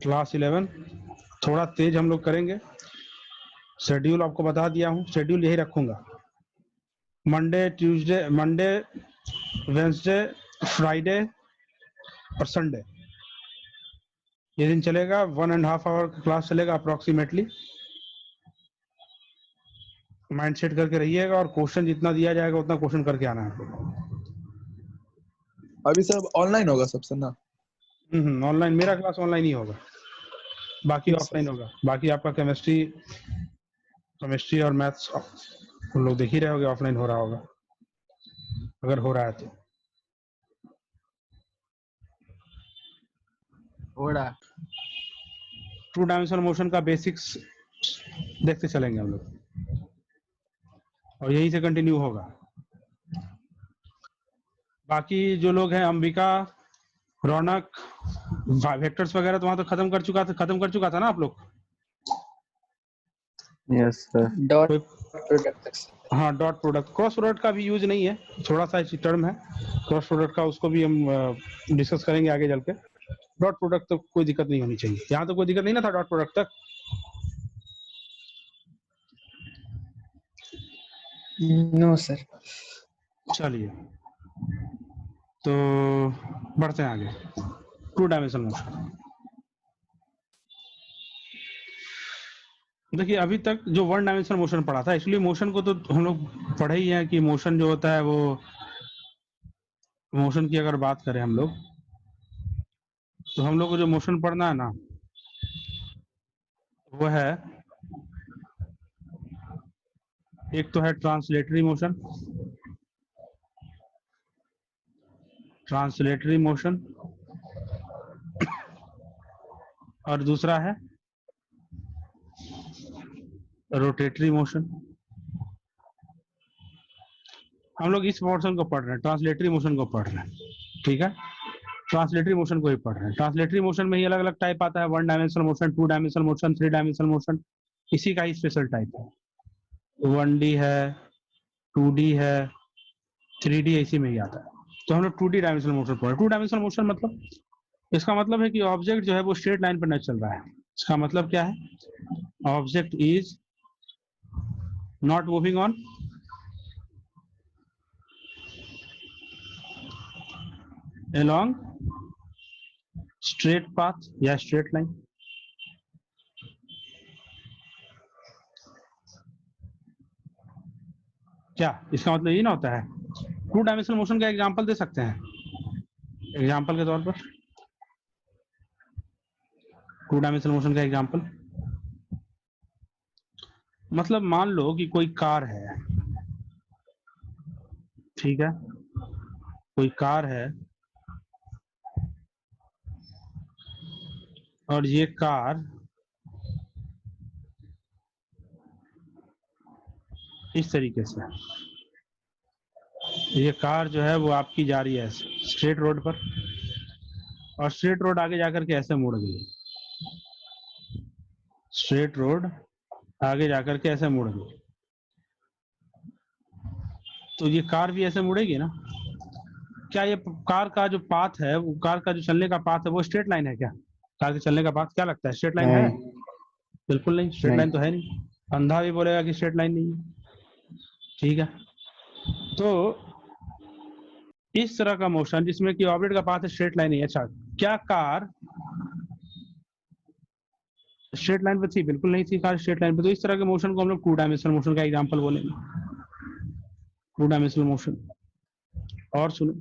Class 11 थोड़ा तेज हम लोग करेंगे। शेड्यूल आपको बता दिया हूँ, शेड्यूल यही रखूंगा। मंडे वेंसडे फ्राइडे और संडे ये दिन चलेगा। 1.5 आवर का क्लास चलेगा अप्रोक्सीमेटली। माइंड सेट करके रहिएगा और क्वेश्चन जितना दिया जाएगा उतना क्वेश्चन करके आना है। अभी सब ऑनलाइन होगा सबसे ना? ऑनलाइन, मेरा क्लास ऑनलाइन ही होगा, बाकी ऑफलाइन होगा। बाकी आपका केमिस्ट्री और मैथ्स हम लोग देख ही रहे होगे, ऑफलाइन हो रहा होगा अगर हो रहा है तो। टू डायमेंशनल मोशन का बेसिक्स देखते चलेंगे हम लोग और यही से कंटिन्यू होगा। बाकी जो लोग हैं, अंबिका, रौनक, वेक्टर्स वगैरह तो वहां तो खत्म कर चुका था ना आप लोग? Yes sir. Dot product. हाँ, डॉट प्रोडक्ट। क्रॉस प्रोडक्ट का भी यूज नहीं है, थोड़ा सा टर्म है क्रॉस प्रोडक्ट का, उसको भी हम डिस्कस करेंगे आगे चल के। डॉट प्रोडक्ट तो कोई दिक्कत नहीं होनी चाहिए, यहाँ तो कोई दिक्कत नहीं ना था डॉट प्रोडक्ट तक। No sir. चलिए तो बढ़ते हैं आगे। टू डायमेंशनल मोशन, देखिए अभी तक जो वन डायमेंशनल मोशन पढ़ा था, इसलिए मोशन को तो हम लोग पढ़े ही हैं कि मोशन जो होता है वो, मोशन की अगर बात करें हम लोग तो हम लोग को जो मोशन पढ़ना है ना वो है, एक तो है ट्रांसलेटरी मोशन, और दूसरा है रोटेटरी मोशन। हम लोग इस मोशन को पढ़ रहे हैं, ट्रांसलेटरी मोशन को पढ़ रहे हैं, ठीक है। ट्रांसलेटरी मोशन को ही पढ़ रहे हैं। ट्रांसलेटरी मोशन में ही अलग अलग टाइप आता है, 1 dimensional motion, 2 dimensional motion, 3 dimensional motion, इसी का ही स्पेशल टाइप है। 1D है, 2D है, 3D इसी में ही आता है। तो हम लोग 2D डायमेंशनल मोशन पढ़ रहे हैं। 2 डायमेंशनल मोशन मतलब, इसका मतलब है कि ऑब्जेक्ट जो है वो स्ट्रेट लाइन पर नहीं चल रहा है। इसका मतलब क्या है? Object is not moving on along straight path या straight line। क्या इसका मतलब ये ना होता है? टू डायमेंशनल मोशन का एग्जांपल दे सकते हैं, एग्जांपल के तौर पर टू डायमेंशनल मोशन का एग्जांपल मतलब मान लो कि कोई कार है, ठीक है, कोई कार है और ये कार इस तरीके से, ये कार जो है वो आपकी जा रही है स्ट्रेट रोड पर, और स्ट्रेट रोड आगे जाकर के ऐसे मुड़ गई, स्ट्रेट रोड आगे जाकर के ऐसे मुड़ गई, तो ये कार भी ऐसे मुड़ेगी ना? क्या ये कार का जो पाथ है, वो कार का जो चलने का पाथ है वो स्ट्रेट लाइन है क्या? कार के चलने का पाथ क्या लगता है, स्ट्रेट लाइन है? बिल्कुल नहीं, स्ट्रेट लाइन तो है नहीं। अंधा भी बोलेगा कि स्ट्रेट लाइन नहीं है, ठीक है। तो इस तरह का मोशन जिसमें कि ऑब्जेक्ट का पाथ स्ट्रेट लाइन है, अच्छा क्या कार स्ट्रेट लाइन पे थी? बिल्कुल नहीं थी कार स्ट्रेट लाइन पे। तो इस तरह के मोशन को हम लोग टू डायमेंशनल मोशन का एग्जांपल बोलेंगे, टू डायमेंशनल मोशन। और सुनो,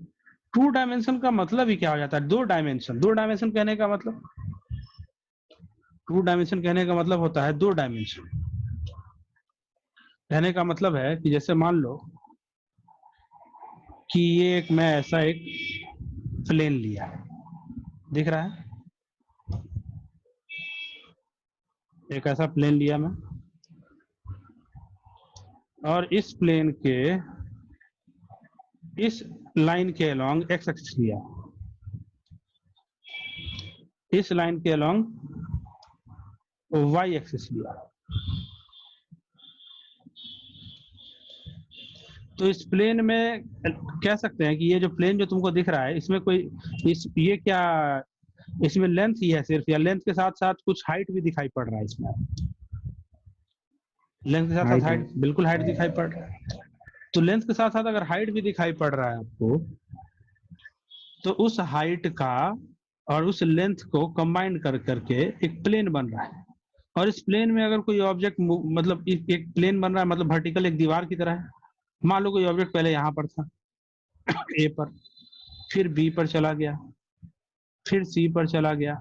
टू डायमेंशन का मतलब ही क्या हो जाता है? दो डायमेंशन। दो डायमेंशन कहने का मतलब, टू डायमेंशन कहने का मतलब होता है दो डायमेंशन। कहने का मतलब है कि जैसे मान लो कि ये एक, मैं ऐसा एक प्लेन लिया, दिख रहा है, एक ऐसा प्लेन लिया मैं, और इस प्लेन के इस लाइन के अलोंग एक्स एक्सिस लिया, इस लाइन के अलोंग वाई एक्सिस लिया। तो इस प्लेन में कह सकते हैं कि ये जो प्लेन जो तुमको दिख रहा है इसमें कोई ये क्या इसमें लेंथ ही है सिर्फ, या लेंथ के साथ साथ कुछ हाइट भी दिखाई पड़ रहा है इसमें? लेंथ के साथ साथ हाइट, बिल्कुल हाइट दिखाई पड़ रहा है। तो लेंथ के साथ साथ अगर हाइट भी दिखाई पड़ रहा है आपको, तो उस हाइट का और उस लेंथ को कंबाइन कर करके एक प्लेन बन रहा है। और इस प्लेन में अगर कोई ऑब्जेक्ट, मतलब एक प्लेन बन रहा है, मतलब वर्टिकल एक दीवार की तरह है। मान लो कोई ऑब्जेक्ट पहले यहाँ पर था ए पर, फिर बी पर चला गया, फिर सी पर चला गया,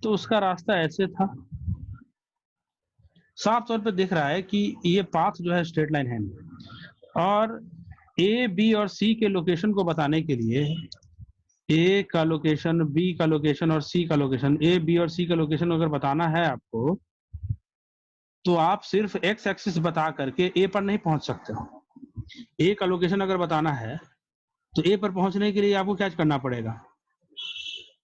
तो उसका रास्ता ऐसे था। साफ तौर पे दिख रहा है कि ये पाथ जो है स्ट्रेट लाइन है नहीं। और ए बी और सी के लोकेशन को बताने के लिए, ए का लोकेशन, बी का लोकेशन और सी का लोकेशन, ए बी और सी का लोकेशन अगर बताना है आपको, तो आप सिर्फ एक्स एक्सिस बता करके ए पर नहीं पहुंच सकते हो। ए का लोकेशन अगर बताना है तो ए पर पहुंचने के लिए आपको क्या करना पड़ेगा?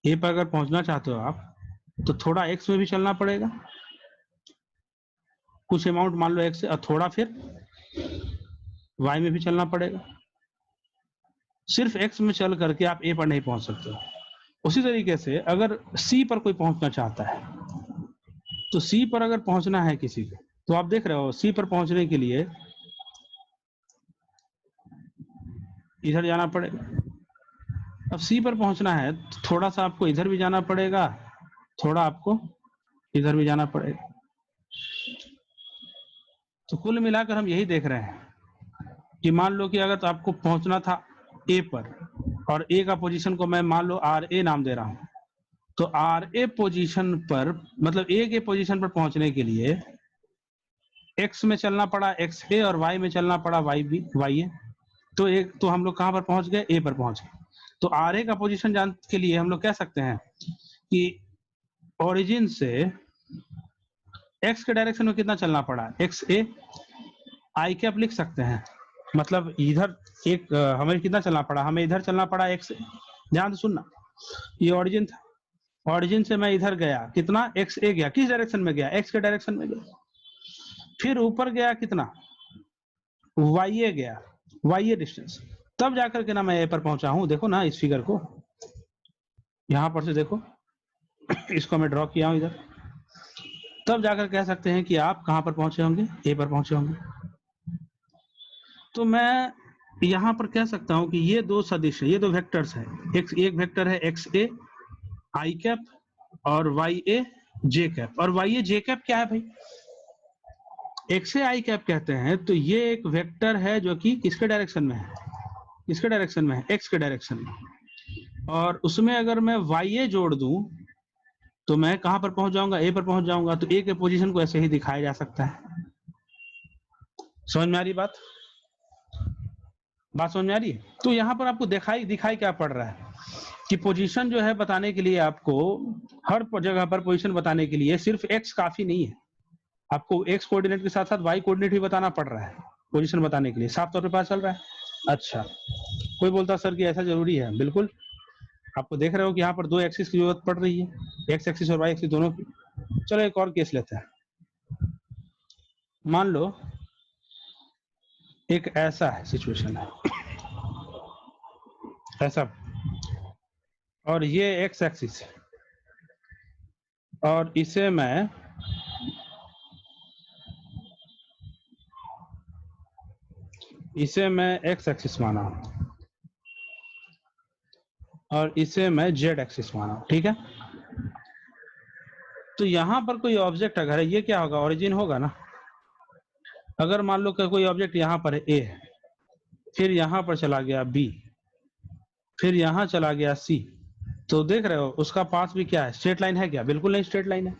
ए पर अगर पहुंचना चाहते हो आप, तो थोड़ा एक्स में भी चलना पड़ेगा, कुछ अमाउंट मान लो एक्स, और थोड़ा फिर वाई में भी चलना पड़ेगा। सिर्फ एक्स में चल करके आप ए पर नहीं पहुंच सकते। उसी तरीके से अगर सी पर कोई पहुंचना चाहता है, तो सी पर अगर पहुंचना है किसी को, तो आप देख रहे हो सी पर पहुंचने के लिए इधर जाना पड़ेगा। अब सी पर पहुंचना है तो थोड़ा सा आपको इधर भी जाना पड़ेगा, थोड़ा आपको इधर भी जाना पड़ेगा। तो कुल मिलाकर हम यही देख रहे हैं कि मान लो कि अगर तो आपको पहुंचना था ए पर, और ए का पोजीशन को मैं मान लो आर ए नाम दे रहा हूं, तो आर ए पोजीशन पर, मतलब ए के पोजीशन पर पहुंचने के लिए एक्स में चलना पड़ा एक्स ए, और वाई में चलना पड़ा वाई बी वाई ए। तो एक तो हम लोग कहां पर पहुंच गए? ए पर पहुंच गए। तो आर ए का पोजीशन जानने के लिए हम लोग कह सकते हैं कि ओरिजिन से एक्स के डायरेक्शन में कितना चलना पड़ा? एक्स ए आई कैप लिख सकते हैं। मतलब इधर एक हमें कितना चलना पड़ा? हमें इधर चलना पड़ा एक्स ए। ध्यान से सुनना, ये ओरिजिन था, ओरिजिन से मैं इधर गया, कितना? एक्स ए गया। किस डायरेक्शन में गया? एक्स के डायरेक्शन में गया। फिर ऊपर गया कितना? वाई ए गया, वाई ए डिस्टेंस। तब जाकर के ना मैं ए पर पहुंचा हूं। देखो ना इस फिगर को, यहां पर से देखो, इसको मैं ड्रॉ किया हूं इधर। तब जाकर कह सकते हैं कि आप कहां पर पहुंचे होंगे? ए पर पहुंचे होंगे। तो मैं यहां पर कह सकता हूं कि ये दो सदिश है, ये दो वेक्टर्स है। एक वेक्टर है एक्स ए आई कैप, और वाई ए जे कैप। और वाई ए जे कैप क्या है भाई? एक्स ए आई कैप कहते हैं। तो ये एक वेक्टर है जो कि किसके डायरेक्शन में है? किसके डायरेक्शन में है? एक्स के डायरेक्शन में। और उसमें अगर मैं वाई ए जोड़ दूं तो मैं कहां पर पहुंच जाऊंगा? ए पर पहुंच जाऊंगा। तो ए के पोजीशन को ऐसे ही दिखाया जा सकता है। समझ में आ रही बात? बात समझ में आ रही है? तो यहां पर आपको दिखाई क्या पड़ रहा है कि पोजीशन जो है बताने के लिए, आपको हर जगह पर पोजीशन बताने के लिए सिर्फ एक्स काफी नहीं है, आपको एक्स कोऑर्डिनेट के साथ साथ वाई कोऑर्डिनेट भी बताना पड़ रहा है पोजीशन बताने के लिए। साफ तौर पे पता चल रहा है? अच्छा, कोई बोलता सर कि ऐसा जरूरी है? बिल्कुल। आपको देख रहे हो कि यहाँ पर दो एक्सिस की जरूरत पड़ रही है, एक्स एक्सिस और वाई एक्सिस दोनों की। चलो एक और केस लेते हैं। मान लो एक ऐसा है, सिचुएशन है ऐसा, और ये एक्स एक्सिस है, और इसे मैं एक्स एक्सिस माना हूं, और इसे मैं जेड एक्सिस माना हूं। ठीक है? तो यहां पर कोई ऑब्जेक्ट अगर है, ये क्या होगा? ओरिजिन होगा ना। अगर मान लो कोई ऑब्जेक्ट यहां पर है ए, फिर यहां पर चला गया बी, फिर यहां चला गया सी, तो देख रहे हो उसका पाथ भी क्या है? स्ट्रेट लाइन है क्या? बिल्कुल नहीं स्ट्रेट लाइन है।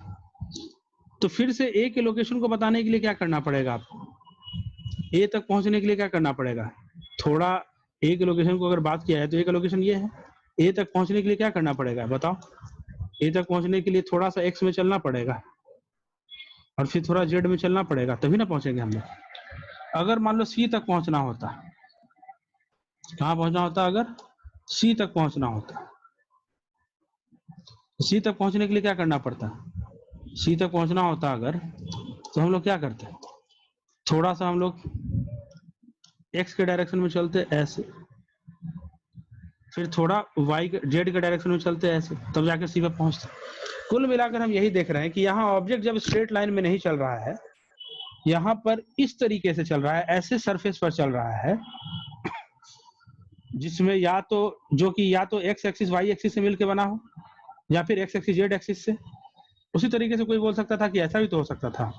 तो फिर से ए के लोकेशन को बताने के लिए क्या करना पड़ेगा आपको? ए तक पहुंचने के लिए क्या करना पड़ेगा? थोड़ा ए के लोकेशन को अगर बात किया है तो ए का लोकेशन ये है। ए तक पहुंचने के लिए क्या करना पड़ेगा बताओ? ए तक पहुंचने के लिए थोड़ा सा एक्स में चलना पड़ेगा, और फिर थोड़ा जेड में चलना पड़ेगा, तभी ना पहुंचेंगे हम लोग। अगर मान लो सी तक पहुंचना होता, कहां पहुंचना होता? अगर सी तक पहुंचना होता, सी तक पहुंचने के लिए क्या करना पड़ता? सी तक पहुंचना होता अगर, तो हम लोग क्या करते? थोड़ा सा हम लोग एक्स के डायरेक्शन में चलते, ऐसे, फिर थोड़ा वाई जेड के डायरेक्शन में चलते हैं ऐसे, तब जाके सी पे पहुंचते। कुल मिलाकर हम यही देख रहे हैं कि यहाँ ऑब्जेक्ट जब स्ट्रेट लाइन में नहीं चल रहा है, यहाँ पर इस तरीके से चल रहा है, ऐसे सरफेस पर चल रहा है जिसमें या तो जो कि या तो एक्स एक्सिस वाई एक्सिस से मिलकर बना हो, या फिर एक्स एक्सिस जेड एक्सिस से। उसी तरीके से कोई बोल सकता था कि ऐसा भी तो हो सकता था।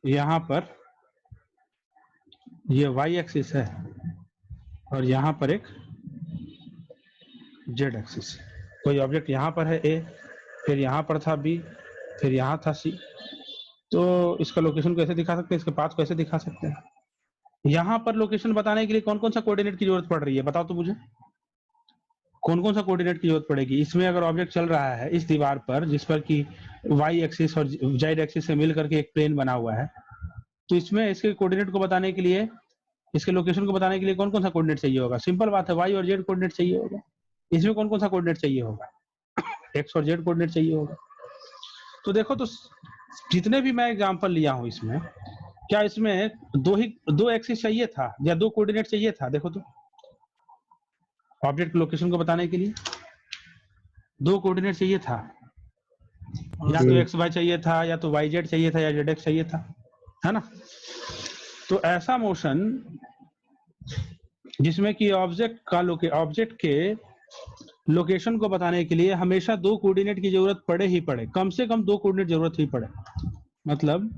यहाँ पर ये वाई एक्सिस है और यहाँ पर एक जेड एक्सिस। कोई ऑब्जेक्ट यहाँ पर है ए, फिर यहाँ पर था बी, फिर यहाँ था सी, तो इसका लोकेशन कैसे दिखा सकते हैं, इसके पाथ कैसे दिखा सकते हैं। यहाँ पर लोकेशन बताने के लिए कौन कौन सा कोऑर्डिनेट की जरूरत पड़ रही है, बताओ तो मुझे, कौन कौन सा कोऑर्डिनेट की जरूरत पड़ेगी इसमें। अगर ऑब्जेक्ट चल रहा है इस दीवार पर जिस पर कि वाई एक्सिस और जेड एक्सिस से मिल करके एक प्लेन बना हुआ है, तो इसमें इसके कोऑर्डिनेट को बताने के लिए, इसके लोकेशन को बताने के लिए कौन कौन सा कोऑर्डिनेट चाहिए होगा। सिंपल बात है, वाई और जेड कोऑर्डिनेट चाहिए होगा। इसमें कौन कौन सा कोऑर्डिनेट चाहिए होगा, एक्स और जेड कोऑर्डिनेट चाहिए होगा। तो देखो, तो जितने भी मैं एग्जांपल लिया हूं इसमें, क्या इसमें दो एक्सिस चाहिए था या दो कोऑर्डिनेट चाहिए था। देखो तो ऑब्जेक्ट लोकेशन को बताने के लिए दो कोऑर्डिनेट चाहिए था, या तो एक्स वाई चाहिए था, या तो वाई जेड चाहिए था, या जेड एक्स चाहिए था, है ना। तो ऐसा मोशन जिसमें कि ऑब्जेक्ट के लोकेशन को बताने के लिए हमेशा दो कोऑर्डिनेट की जरूरत पड़े ही पड़े, कम से कम दो कोऑर्डिनेट जरूरत ही पड़े। मतलब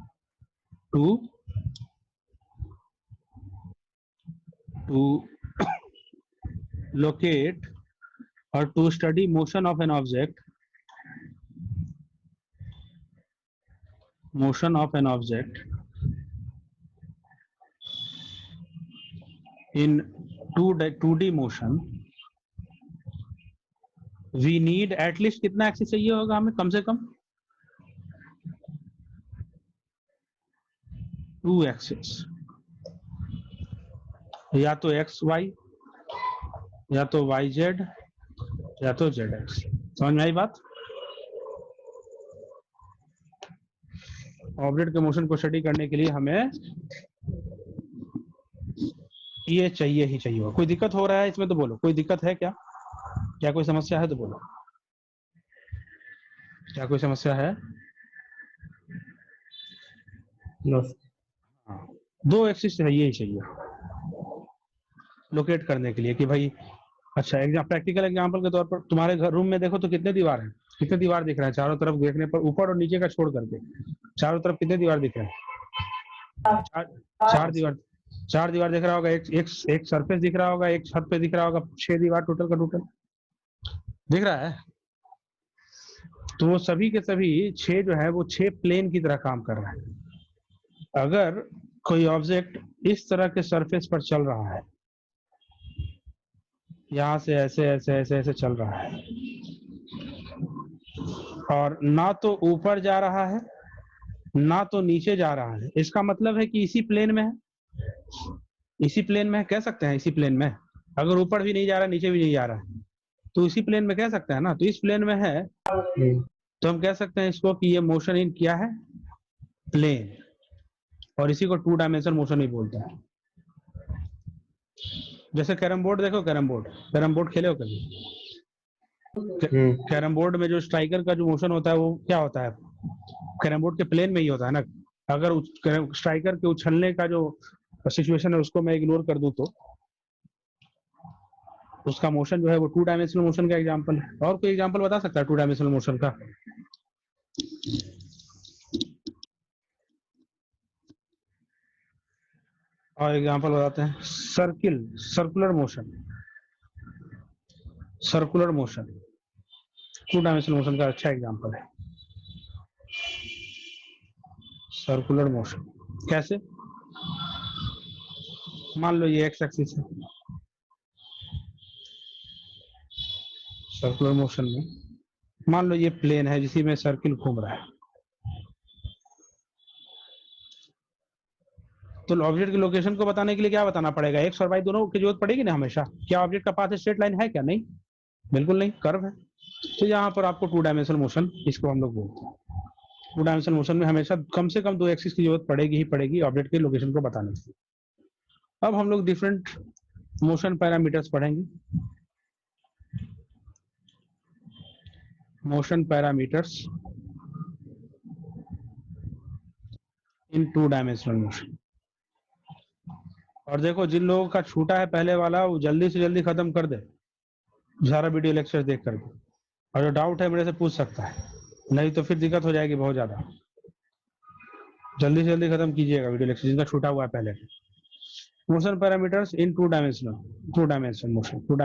to locate or to study motion of an object in 2D motion, we need at least कितना एक्सिस चाहिए होगा हमें, कम से कम 2 एक्सिस, या तो एक्स वाई, या तो वाई जेड, या तो जेड एक्स। समझ में आई बात। ऑब्जेक्ट के मोशन को स्टडी करने के लिए हमें ये चाहिए ही चाहिए। कोई दिक्कत हो रहा है इसमें तो बोलो, कोई दिक्कत है क्या, क्या कोई समस्या है तो बोलो, क्या कोई समस्या है। हाँ, दो एक्सिस चाहिए ही चाहिए लोकेट करने के लिए कि भाई, अच्छा प्रैक्टिकल एग्जांपल के तौर पर तुम्हारे घर रूम में देखो तो कितने दीवार हैं, कितने दीवार दिख रहा है चारों तरफ देखने पर, ऊपर और नीचे का छोड़ करके चारों तरफ कितने दीवार दिख रहे हैं। चार दीवार दिख रहा होगा, एक सरफेस दिख रहा होगा, एक छत पे दिख रहा होगा, 6 दीवार टोटल का टोटल दिख रहा है। तो वो सभी के सभी 6 जो है वो 6 प्लेन की तरह काम कर रहा है। अगर कोई ऑब्जेक्ट इस तरह के सरफेस पर चल रहा है, यहां से ऐसे ऐसे ऐसे ऐसे चल रहा है, और ना तो ऊपर जा रहा है ना तो नीचे जा रहा है, इसका मतलब है कि इसी प्लेन में है, इसी प्लेन में कह सकते हैं, इसी प्लेन में। अगर ऊपर भी नहीं जा रहा नीचे भी नहीं जा रहा है तो इसी प्लेन में कह सकते हैं ना। तो इस प्लेन में है तो हम कह सकते हैं इसको कि ये मोशन इन क्या है, प्लेन, और इसी को 2 डायमेंशनल मोशन ही बोलते हैं। जैसे कैरम बोर्ड देखो, कैरम बोर्ड खेले हो कभी। कैरम बोर्ड में जो स्ट्राइकर का जो मोशन होता है वो क्या होता है, कैरम बोर्ड के प्लेन में ही होता है ना। अगर स्ट्राइकर के उछलने का जो सिचुएशन है उसको मैं इग्नोर कर दूं तो उसका मोशन जो है वो 2 डायमेंशनल मोशन का एग्जांपल है। और कोई एग्जांपल बता सकता है 2 डायमेंशनल मोशन का। और एग्जांपल बताते हैं, सर्कुलर मोशन 2 डायमेंशनल मोशन का अच्छा एग्जांपल है। सर्कुलर मोशन कैसे, मान लो ये एक्स एक्सिस है, सर्कुलर मोशन में मान लो ये प्लेन है जिसी में सर्किल घूम रहा है, तो ऑब्जेक्ट की लोकेशन को बताने के लिए क्या बताना पड़ेगा, एक्स और वाई दोनों की जरूरत पड़ेगी ना हमेशा। क्या ऑब्जेक्ट का पाथ स्ट्रेट लाइन है क्या, नहीं, बिल्कुल नहीं, कर्व है। तो यहाँ पर आपको 2 डायमेंशनल मोशन इसको हम लोग बोलते हैं। टू डायमेंशनल मोशन में हमेशा कम से कम दो एक्सिस की जरूरत पड़ेगी ही पड़ेगी ऑब्जेक्ट के लोकेशन को बताने के लिए। अब हम लोग डिफरेंट मोशन पैरामीटर्स पढ़ेंगे। मोशन पैरामीटर्स इन टू डायमेंशनल मोशन। और देखो जिन लोगों का छूटा है पहले वाला वो जल्दी से जल्दी खत्म कर दे सारा वीडियो लेक्चर देख करके, और जो डाउट है मेरे से पूछ सकता है, नहीं तो फिर दिक्कत हो जाएगी बहुत ज्यादा। जल्दी से जल्दी खत्म कीजिएगा वीडियो लेक्चर जिनका छूटा हुआ है पहले। मोशन पैरामीटर्स इन two dimensional motion. Two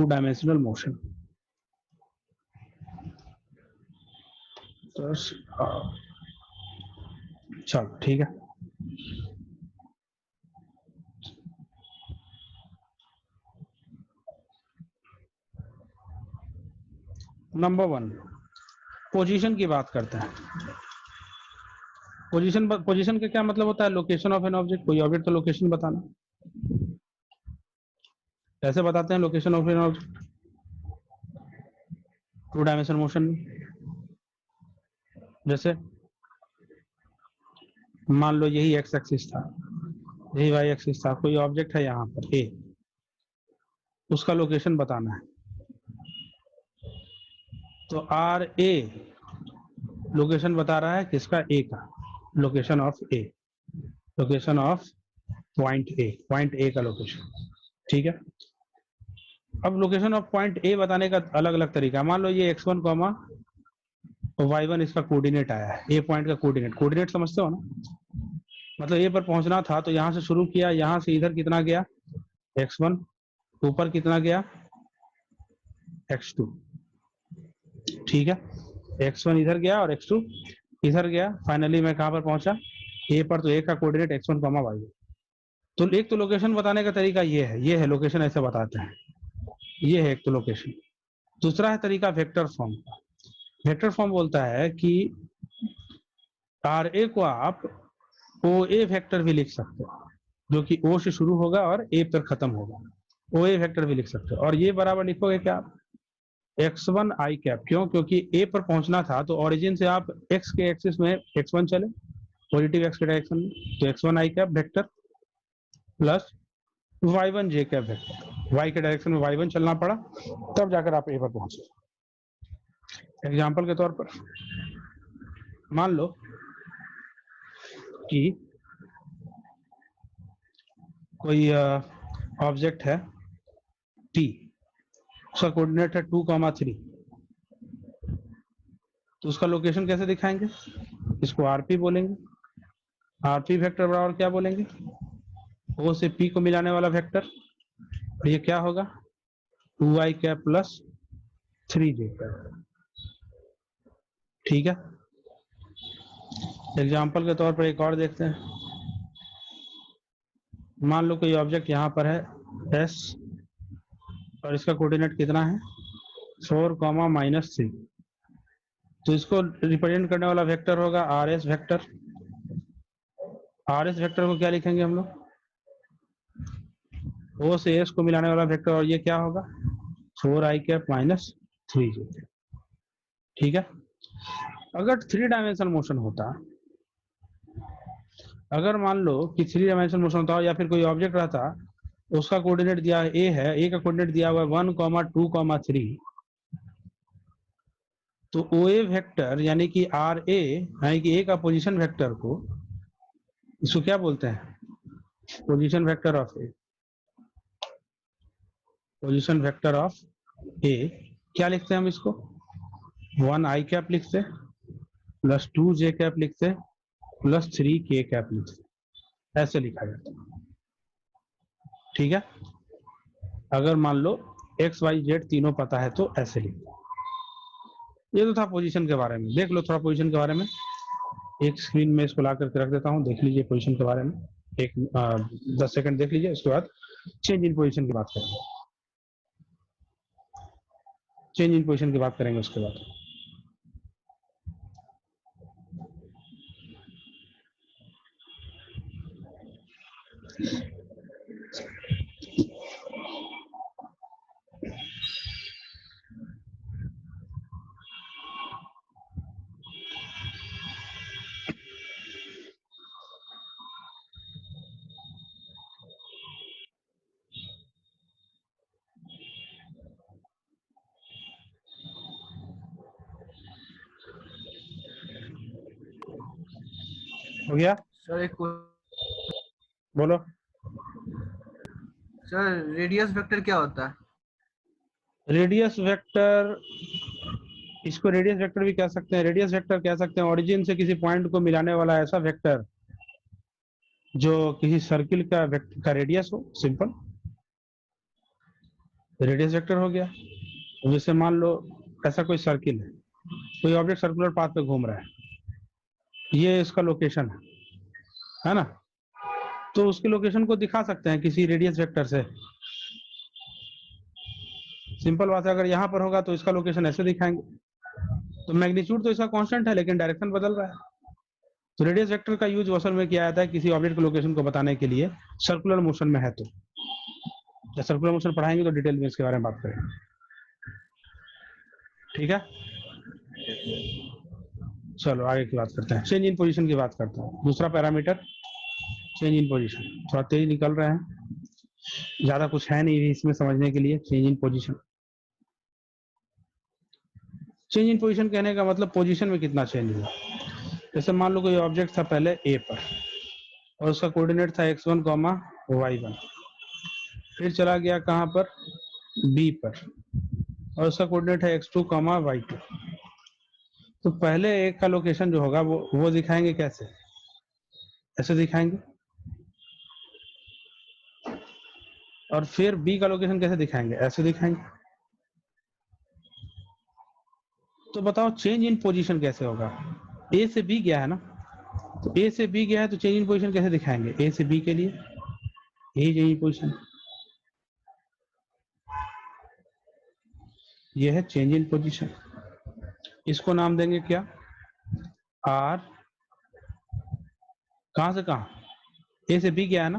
dimensional motion चलो ठीक है। नंबर 1 पोजीशन की बात करते हैं। पोजीशन का क्या मतलब होता है? Location of an object. कोई ऑब्जेक्ट तो लोकेशन बताना, कैसे बताते हैं location of an object two dimensional motion में? जैसे मान लो यही एक्स एक्सिस था, यही वाई एक्सिस था, कोई ऑब्जेक्ट है यहाँ पर ए, उसका लोकेशन बताना है। तो आर ए लोकेशन बता रहा है किसका? ए का। Location of A, location of point A का लोकेशन। ठीक है। अब लोकेशन ऑफ पॉइंट ए बताने का अलग अलग तरीका। मान लो ये x1 कॉमा y1 इसका कोऑर्डिनेट आया है, ए पॉइंट का कोऑर्डिनेट समझते हो ना? मतलब ए पर पहुंचना था तो यहां से शुरू किया, यहां से इधर कितना गया? x1, ऊपर कितना गया? x2। ठीक है, x1 इधर गया और x2 इधर गया। फाइनली मैं कहां पर पहुंचा? ए पर। तो ए का कोऑर्डिनेट x1 कॉमा y1। तो एक तो लोकेशन बताने का तरीका ये है लोकेशन ऐसे बताते हैं, ये है एक तो लोकेशन। दूसरा है तरीका वेक्टर फॉर्म। वेक्टर फॉर्म बोलता है कि आर ए को आप ओ ए वेक्टर भी लिख सकते हो, जो कि ओ से शुरू होगा और ए पर खत्म होगा। ओ ए वेक्टर भी लिख सकते हो। और ये बराबर लिखोगे क्या? x1 आई कैप। क्यों? क्योंकि ए पर पहुंचना था तो ओरिजिन से आप x के एक्सिस में x1 चले, पॉजिटिव x के डायरेक्शन में, तो x1 आई कैप वेक्टर प्लस y1 जे कैप वेक्टर। y के डायरेक्शन में y1 चलना पड़ा, तब जाकर आप ए पर पहुंचे। एग्जाम्पल के तौर पर मान लो कि कोई ऑब्जेक्ट है t, उसका कोऑर्डिनेट है 2,3, तो उसका लोकेशन कैसे दिखाएंगे? इसको आरपी बोलेंगे। आरपी वेक्टर बराबर क्या बोलेंगे? ओ से पी को मिलाने वाला वेक्टर। और ये क्या होगा? 2i cap plus 3j cap. ठीक है। एग्जाम्पल के तौर पर एक और देखते हैं। मान लो कोई ऑब्जेक्ट यहाँ पर है s, और इसका कोऑर्डिनेट कितना है? 4,-3। तो इसको रिप्रेजेंट करने वाला वेक्टर होगा R S vector. R S vector को क्या लिखेंगे हम लोग? ओ से एस को मिलाने वाला वेक्टर। और ये क्या होगा? 4i cap minus 3j। ठीक है। अगर 3 डायमेंशनल मोशन होता, अगर मान लो कि 3 डायमेंशनल मोशन होता या फिर कोई ऑब्जेक्ट रहता, उसका कोऑर्डिनेट दिया ए है, ए का कोऑर्डिनेट दिया हुआ है 1,2,3, तो ओ ए वेक्टर यानी कि आर ए यानी कि ए का पोजीशन वेक्टर को, इसको क्या बोलते हैं? Position vector of A. Position vector of A क्या लिखते हैं हम इसको? 1 आई कैप लिखते प्लस 2 जे कैप लिखते प्लस 3 के कैप लिखते, ऐसे लिखा जाता है। ठीक है। अगर मान लो एक्स वाई जेड तीनों पता है तो ऐसे लिखते। ये तो था पोजीशन के बारे में। देख लो थोड़ा पोजीशन के बारे में, एक स्क्रीन में इसको ला करके रख देता हूँ, देख लीजिए पोजीशन के बारे में। एक 10 सेकंड देख लीजिए, उसके बाद चेंज इन पोजीशन की बात करेंगे। चेंज इन पोजीशन की बात करेंगे उसके बाद। हो गया? सर एक बोलो। सर रेडियस वेक्टर क्या होता है? रेडियस वेक्टर, इसको रेडियस वेक्टर भी कह सकते हैं। रेडियस वेक्टर कह सकते हैं ओरिजिन से किसी पॉइंट को मिलाने वाला ऐसा वेक्टर जो किसी सर्किल का रेडियस हो, सिंपल रेडियस वेक्टर हो गया। जैसे मान लो ऐसा कोई सर्किल है, कोई ऑब्जेक्ट सर्कुलर पाथ पे घूम रहा है, ये इसका लोकेशन है ना? तो उसकी लोकेशन को दिखा सकते हैं किसी रेडियस वेक्टर से। सिंपल बात है, अगर यहाँ पर होगा तो इसका लोकेशन ऐसे दिखाएंगे। तो मैग्नीट्यूड तो इसका कांस्टेंट है लेकिन डायरेक्शन बदल रहा है। तो रेडियस वेक्टर का यूज असल में किया जाता है किसी ऑब्जेक्ट की लोकेशन को बताने के लिए, सर्कुलर मोशन में है तो। जब सर्कुलर मोशन पढ़ाएंगे तो डिटेल में इसके बारे में बात करेंगे, ठीक है? चलो आगे की बात करते हैं, चेंज इन पोजीशन की बात करते हैं। दूसरा पैरामीटर चेंज इन पोजीशन। थोड़ा तेज निकल रहे हैं, ज्यादा कुछ है नहीं इसमें समझने के लिए। Change in position, change in position कहने का मतलब पोजीशन में कितना चेंज हुआ। जैसे मान लो कोई ऑब्जेक्ट था पहले ए पर और उसका कोऑर्डिनेट था x1, y1, फिर चला गया कहां पर, बी पर, और उसका कोऑर्डिनेट है x2, y2। तो पहले ए का लोकेशन जो होगा वो दिखाएंगे कैसे, ऐसे दिखाएंगे। और फिर बी का लोकेशन कैसे दिखाएंगे, ऐसे दिखाएंगे। तो बताओ चेंज इन पोजीशन कैसे होगा? ए से बी गया है ना, तो ए से बी गया है तो चेंज इन पोजीशन कैसे दिखाएंगे? ए से बी के लिए यही चेंज इन पोजीशन, ये है चेंज इन पोजीशन। इसको नाम देंगे क्या, आर। कहां से कहां, ए से बी गया है ना,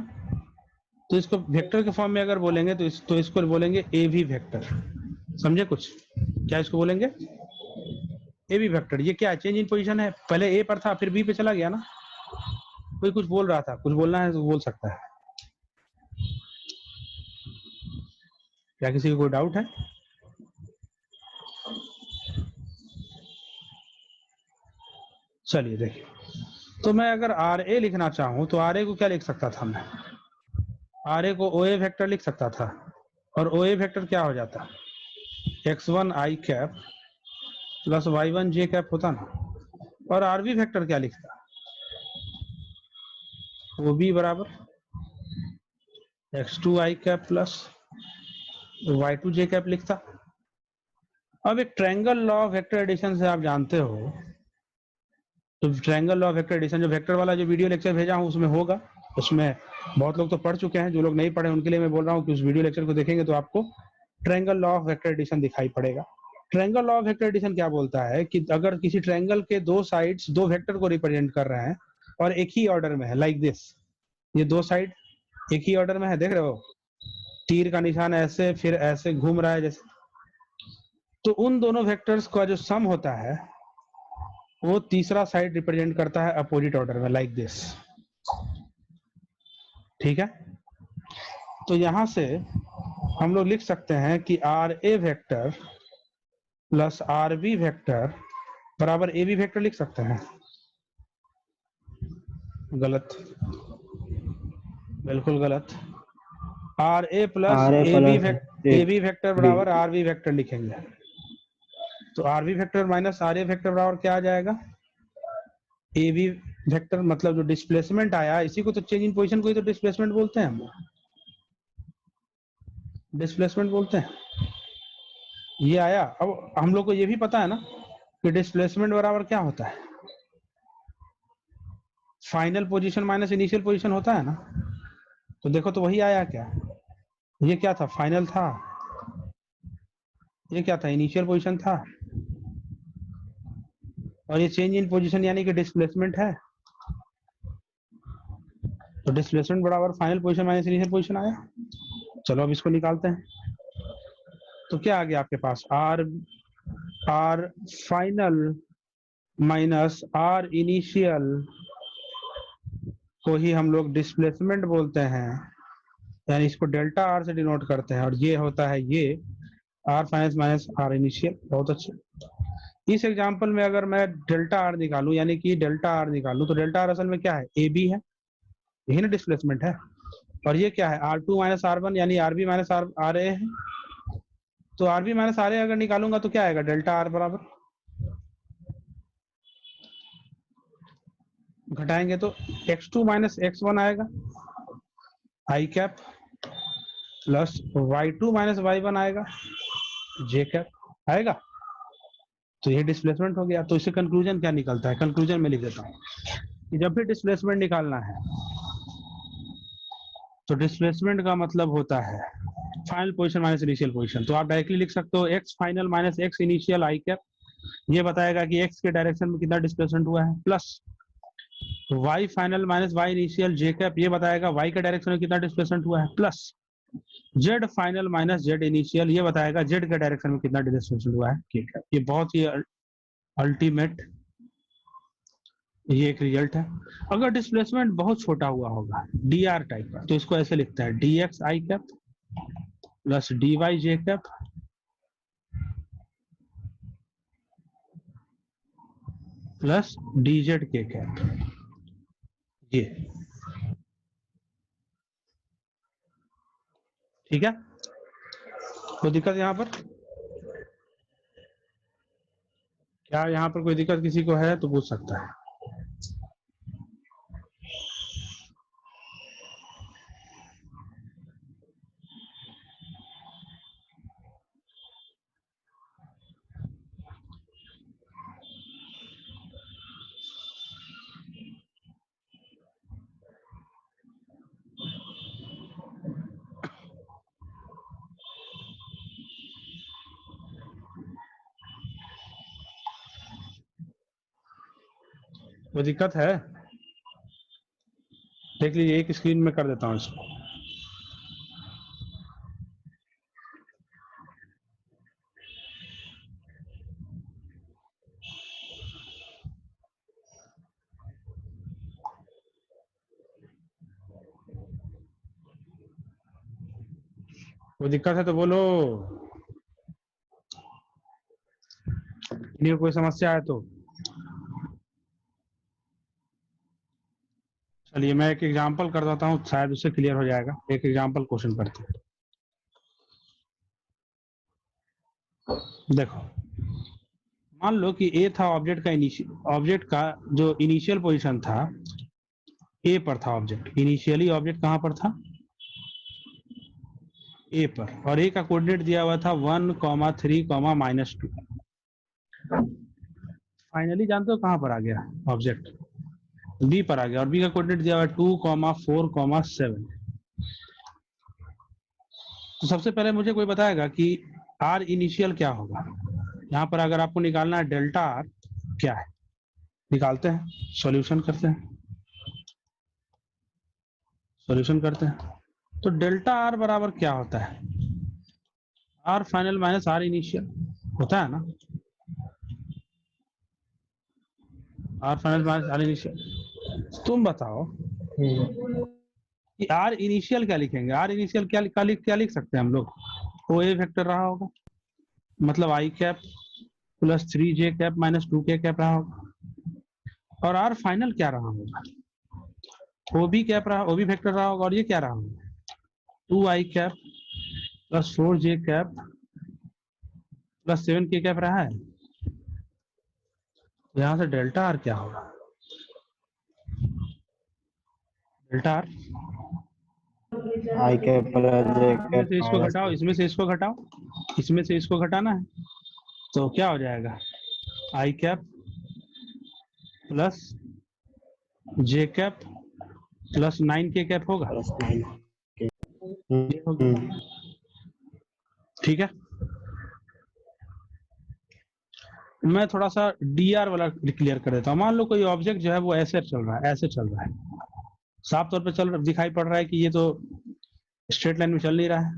तो इसको वेक्टर के फॉर्म में अगर बोलेंगे तो इसको बोलेंगे ए भी वेक्टर। समझे कुछ? क्या इसको बोलेंगे? ए भी वेक्टर। ये क्या है, चेंज इन पोजीशन है। पहले ए पर था फिर बी पे चला गया ना। कोई कुछ बोल रहा था, कुछ बोलना है तो बोल सकता है। क्या किसी को कोई डाउट है? चलिए देखिए, तो मैं अगर आर ए लिखना चाहूं तो आर ए को क्या लिख सकता था मैं, आर ए को ओ ए वेक्टर लिख सकता था। और ओ ए वेक्टर क्या हो जाता, x1 i cap plus y1 j cap होता ना। और आर बी वेक्टर क्या लिखता, वो बी बराबर x2 i cap plus y2 j cap लिखता। अब एक triangle law of vector addition से आप जानते हो, तो triangle law of vector addition जो वेक्टर वाला जो वीडियो लेक्चर भेजा हूं उसमें होगा। उसमें बहुत लोग तो पढ़ चुके हैं, जो लोग नहीं पढ़े उनके लिए मैं बोल रहा हूं कि उस वीडियो लेक्चर को देखेंगे तो आपको triangle law of vector addition दिखाई पड़ेगा। Triangle law of vector addition क्या बोलता है कि अगर किसी ट्रायंगल के दो साइड्स दो वेक्टर को रिप्रेजेंट कर रहे हैं और एक ही ऑर्डर में है, लाइक दिस, ये दो साइड एक ही ऑर्डर में है, देख रहे हो तीर का निशान ऐसे फिर ऐसे घूम रहा है जैसे, तो उन दोनों वेक्टर्स का जो सम होता है वो तीसरा साइड रिप्रेजेंट करता है अपोजिट ऑर्डर में, लाइक दिस। ठीक है, तो यहां से हम लोग लिख सकते हैं कि R A vector plus R B vector बराबर ए बी वेक्टर लिख सकते हैं। गलत, बिल्कुल गलत। R A plus A B vector बराबर आर बी वेक्टर लिखेंगे। तो R B vector minus R A vector बराबर क्या आ जाएगा, ए बी वेक्टर। मतलब जो डिस्प्लेसमेंट आया इसी को तो चेंज इन पोजीशन को ही तो डिस्प्लेसमेंट बोलते हैं, हम डिस्प्लेसमेंट बोलते हैं। ये आया। अब हम लोग को ये भी पता है ना कि डिस्प्लेसमेंट बराबर क्या होता है, final position minus initial position होता है ना। तो देखो तो वही आया क्या, ये क्या था, फाइनल था, ये क्या था, इनिशियल पोजीशन था, और ये चेंज इन पोजीशन यानी कि डिस्प्लेसमेंट है। तो डिस्प्लेसमेंट बराबर final position minus initial position आया। चलो अब इसको निकालते हैं। तो क्या आ गया आपके पास, R final minus R initial को ही हम लोग डिस्प्लेसमेंट बोलते हैं, यानी इसको डेल्टा आर से डिनोट करते हैं। और ये होता है ये R final minus R initial. बहुत अच्छे। इस एग्जांपल में अगर मैं डेल्टा आर निकालूं, यानी कि डेल्टा आर निकालूं, तो डेल्टा आर असल में क्या है, ए बी है, यही ना डिस्प्लेसमेंट है। और ये क्या है, R two minus R one, यानी R B minus R A है। तो R B minus R A अगर निकालूंगा तो क्या आएगा, डेल्टा आर बराबर, घटाएंगे तो x2 माइनस x1 आएगा आई cap, plus y2 minus y1 आएगा जे कैप आएगा। तो ये डिस्प्लेसमेंट हो गया। तो इससे कंक्लूजन क्या निकलता है, कंक्लूजन में लिख देता हूँ कि जब भी डिस्प्लेसमेंट निकालना है तो डिस्प्लेसमेंट का मतलब होता है final position minus initial position. तो आप डायरेक्टली लिख सकते हो X final minus X initial I cap, ये बताएगा कि एक्स के डायरेक्शन में कितना डिस्प्लेसमेंट हुआ है, plus Y final minus Y initial J cap, ये बताएगा वाई के डायरेक्शन में कितना डिस्प्लेसमेंट हुआ है, plus Z final minus Z initial, ये बताएगा जेड के डायरेक्शन में कितना डिस्प्लेसमेंट हुआ है के कैप। ये बहुत ही अल्टीमेट ये एक रिजल्ट है। अगर डिस्प्लेसमेंट बहुत छोटा हुआ होगा डी आर टाइप का, तो इसको ऐसे लिखता है डी एक्स आई कैप प्लस डी वाई जे कैप प्लस डी जेड के कैप। ये ठीक है, कोई दिक्कत यहाँ पर, क्या यहाँ पर कोई दिक्कत किसी को है तो पूछ सकता है। कोई दिक्कत है, देख लीजिए एक स्क्रीन में कर देता हूँ इसको। कोई दिक्कत है तो बोलो, नहीं कोई समस्या है तो। चलिए मैं एक एग्जांपल कर देता हूँ, शायद उससे क्लियर हो जाएगा। एक एग्जांपल क्वेश्चन करते हैं। देखो मान लो कि ए था ऑब्जेक्ट का, ऑब्जेक्ट का जो इनिशियल पोजीशन था ए पर था, ऑब्जेक्ट इनिशियली ऑब्जेक्ट कहां पर था, ए पर, और ए का कोऑर्डिनेट दिया हुआ था 1,3,-2। फाइनली जानते हो कहां पर आ गया ऑब्जेक्ट, बी पर आ गया, और बी का कोऑर्डिनेट दिया हुआ है 2,4,7। तो सबसे पहले मुझे कोई बताएगा कि आर इनिशियल क्या होगा। यहाँ पर अगर आपको निकालना है डेल्टा आर क्या है, निकालते हैं, सॉल्यूशन करते हैं, सॉल्यूशन करते हैं। तो डेल्टा आर बराबर क्या होता है, R final minus R initial होता है ना, R final minus R initial. तुम बताओ कि आर इनिशियल क्या लिखेंगे, आर इनिशियल क्या लिख सकते हैं हम लोग, ओ ए वेक्टर रहा होगा, मतलब आई कैप प्लस 3 जे कैप माइनस 2 के कैप रहा होगा। और आर फाइनल क्या रहा होगा, ओ बी कैप रहा, ओ बी वेक्टर रहा होगा। और ये क्या रहा होगा, 2 आई कैप प्लस 4 जे कैप प्लस 7 के कैप रहा है। तो यहां से डेल्टा आर क्या होगा, delta R I cap plus J इसमें कैप से इसको माइनस घटाओ, इसमें से इसको घटाओ, इसमें से इसको घटाना है, तो क्या हो जाएगा, आई कैप प्लस जे कैप प्लस 9 के कैप होगा, प्लस 9 ये हो गया। ठीक है, मैं थोड़ा सा डी आर वाला क्लियर कर देता हूँ। मान लो कोई ऑब्जेक्ट जो है वो ऐसे चल रहा है, ऐसे चल रहा है, साफ तौर पे दिखाई पड़ रहा है कि ये तो स्ट्रेट लाइन में चल नहीं रहा है।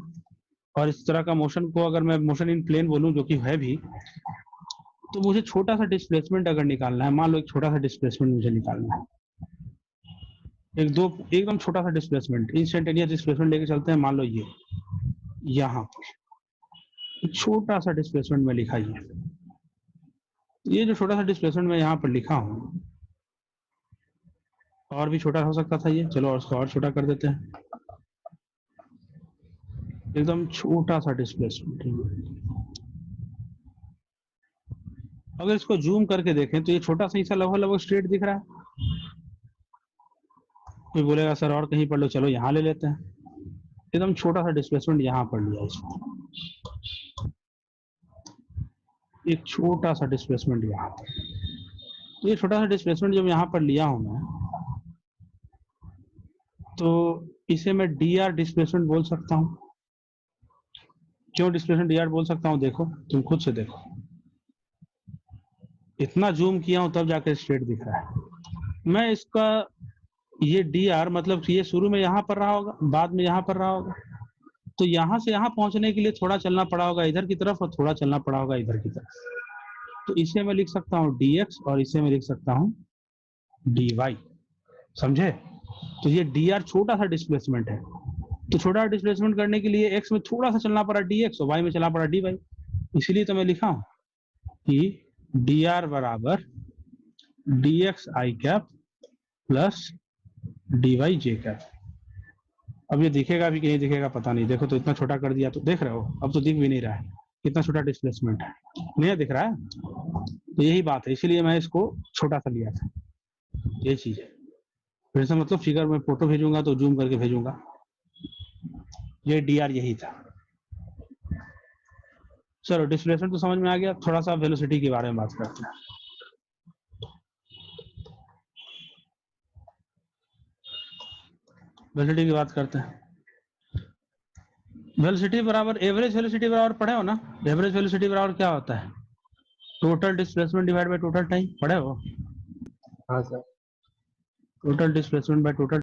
और इस तरह का मोशन को अगर मैं मोशन इन प्लेन बोलूं, जो कि है भी, तो मुझे छोटा सा डिस्प्लेसमेंट अगर निकालना है, मान लो एक छोटा सा डिस्प्लेसमेंट मुझे निकालना है, एकदम छोटा सा डिस्प्लेसमेंट, इंस्टेंटेनियस डिस्प्लेसमेंट लेके चलते हैं। मान लो ये यहाँ पर छोटा सा डिस्प्लेसमेंट में लिखा, ये जो छोटा सा डिस्प्लेसमेंट मैं यहाँ पर लिखा हूँ, और भी छोटा हो सकता था ये, चलो और इसको और छोटा कर देते हैं, एकदम छोटा सा डिस्प्लेसमेंट। अगर इसको जूम करके देखें तो ये छोटा सा हिस्सा लगभग लगभग स्ट्रेट दिख रहा है। कोई बोलेगा सर और कहीं पढ़ लो, चलो यहाँ ले लेते हैं। एकदम छोटा सा डिस्प्लेसमेंट यहाँ पढ़ लिया इसको, एक छोटा सा डिस्प्लेसमेंट यहाँ पर। तो ये छोटा सा डिस्प्लेसमेंट जब यहाँ पर लिया हूं मैं, तो इसे मैं dr डिस्प्लेसमेंट बोल सकता हूँ। क्यों डिस्प्लेसमेंट dr बोल सकता हूँ, देखो तुम खुद से देखो, इतना जूम किया हूं तब जाकर स्ट्रेट दिख रहा है। मैं इसका ये dr मतलब ये शुरू में यहाँ पर रहा होगा, बाद में यहाँ पर रहा होगा, तो यहाँ से यहाँ पहुंचने के लिए थोड़ा चलना पड़ा होगा इधर की तरफ और थोड़ा चलना पड़ा होगा इधर की तरफ। तो इसे मैं लिख सकता हूँ dx और इसे मैं लिख सकता हूँ dy, समझे? तो ये dr छोटा सा डिस्प्लेसमेंट है, तो छोटा डिस्प्लेसमेंट करने के लिए x में थोड़ा सा चलना पड़ा dx और y में चलना पड़ा dy, इसीलिए तो मैं लिखा हूँ कि dr बराबर dx i cap plus dy j cap. अब ये दिखेगा भी कि नहीं दिखेगा पता नहीं, देखो तो इतना छोटा कर दिया, तो देख रहे हो अब तो दिख भी नहीं रहा है कितना छोटा डिस्प्लेसमेंट है, नहीं दिख रहा है। तो यही बात है, इसीलिए मैं इसको छोटा सा लिया था, ये चीज है। फिर से मतलब फिगर में फोटो भेजूंगा तो जूम करके भेजूंगा, ये dr यही था। चलो डिस्प्लेसमेंट तो समझ में आ गया, थोड़ा सा वेलोसिटी के बारे में बात करते हैं। वेलोसिटी की बात करते हैं। वेलोसिटी बराबर एवरेज वेलोसिटी बराबर पढ़े हो ना? एवरेज वेलोसिटी बराबर क्या होता है? Total displacement divide by total time, पढ़े हो? हाँ sir. Total displacement by total